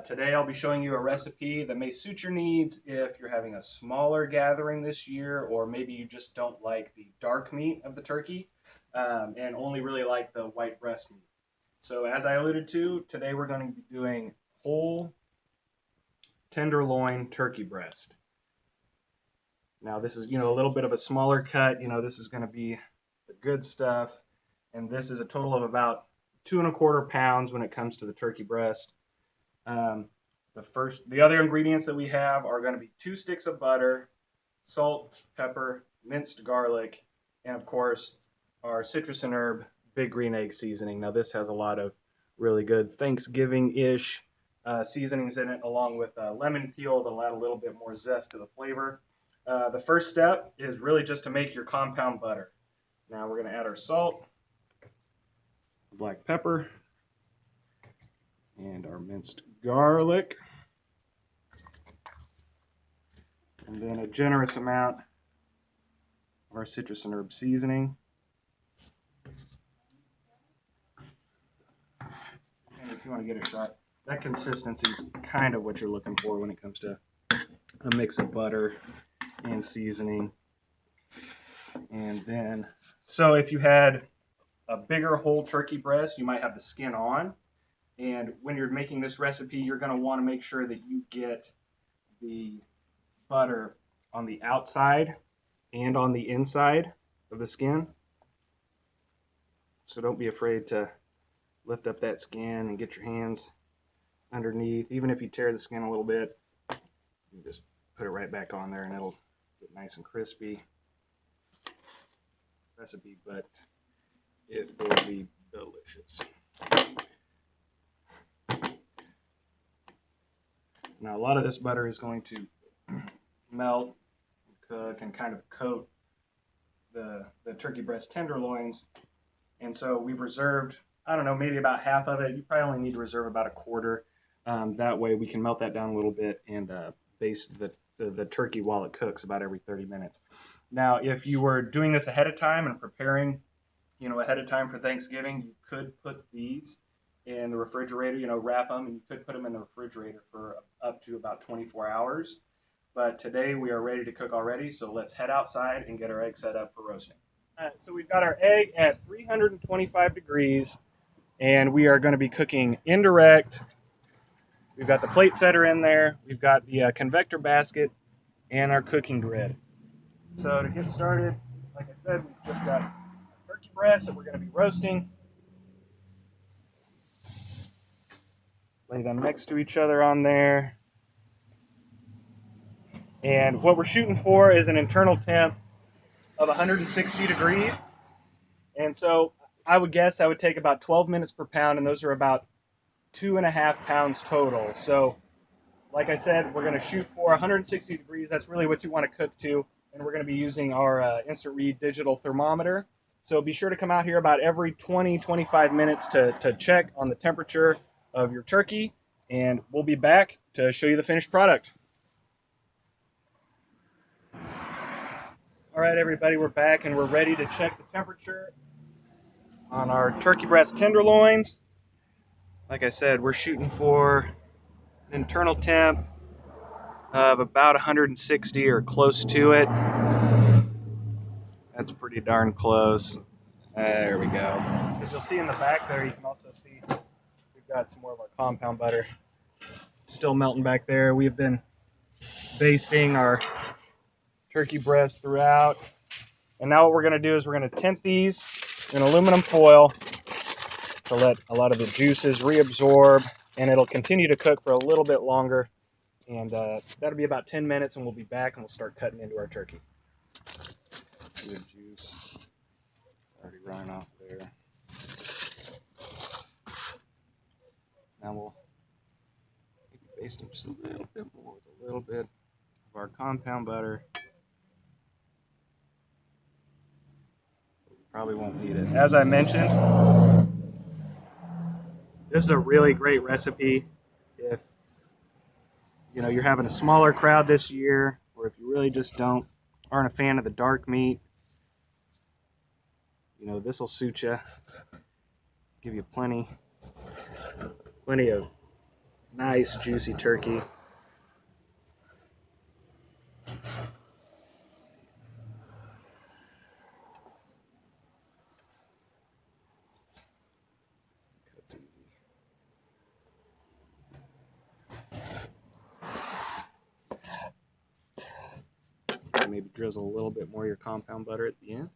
Today I'll be showing you a recipe that may suit your needs if you're having a smaller gathering this year, or maybe you just don't like the dark meat of the turkey and only really like the white breast meat. So as I alluded to, today we're going to be doing whole tenderloin turkey breast. Now this is, a little bit of a smaller cut. This is going to be the good stuff. And this is a total of about 2¼ pounds when it comes to the turkey breast. The other ingredients that we have are going to be 2 sticks of butter, salt, pepper, minced garlic, and of course our citrus and herb big green egg seasoning. Now this has a lot of really good Thanksgiving-ish seasonings in it, along with lemon peel that'll add a little bit more zest to the flavor. The first step is really just to make your compound butter. Now we're going to add our salt, black pepper, and our minced garlic, and then a generous amount of our citrus and herb seasoning. And if you want to get a shot, that consistency is kind of what you're looking for when it comes to a mix of butter and seasoning. And then, so if you had a bigger whole turkey breast, you might have the skin on. And when you're making this recipe, you're going to want to make sure that you get the butter on the outside and on the inside of the skin. So don't be afraid to lift up that skin and get your hands underneath. Even if you tear the skin a little bit, you just put it right back on there and it'll get nice and crispy. Recipe, but it will be delicious. Now a lot of this butter is going to melt, cook, and kind of coat the turkey breast tenderloins. And so we've reserved, I don't know, maybe about half of it. You probably only need to reserve about a quarter. That way we can melt that down a little bit and baste the turkey while it cooks about every 30 minutes. Now, if you were doing this ahead of time and preparing, ahead of time for Thanksgiving, you could put these in the refrigerator, wrap them, and you could put them in the refrigerator for up to about 24 hours. But today we are ready to cook already, so let's head outside and get our egg set up for roasting. All right, so we've got our egg at 325 degrees, and we are going to be cooking indirect. We've got the plate setter in there. We've got the convector basket and our cooking grid. So to get started, like I said, we've just got turkey breast that we're going to be roasting. Lay them next to each other on there. And what we're shooting for is an internal temp of 160 degrees. And so I would guess that would take about 12 minutes per pound, and those are about 2½ pounds total. So like I said, we're going to shoot for 160 degrees. That's really what you want to cook to. And we're going to be using our instant read digital thermometer. So be sure to come out here about every 20-25 minutes to check on the temperature of your turkey. And we'll be back to show you the finished product. All right, everybody, we're back and we're ready to check the temperature on our turkey breast tenderloins. Like I said, we're shooting for an internal temp of about 160 or close to it. That's pretty darn close. There we go. As you'll see in the back there, you can also see we've got some more of our compound butter still melting back there. We've been basting our turkey breast throughout. And now what we're going to do is we're going to tent these in aluminum foil to let a lot of the juices reabsorb, and it'll continue to cook for a little bit longer. And that'll be about 10 minutes, and we'll be back and we'll start cutting into our turkey. Good juice. It's already running off there. Now we'll maybe baste them just a little bit more with a little bit of our compound butter. Probably won't need it. As I mentioned, this is a really great recipe if you're having a smaller crowd this year, or if you really just aren't a fan of the dark meat. This will suit you. Give you plenty of nice juicy turkey. Cuts easy. Maybe drizzle a little bit more of your compound butter at the end.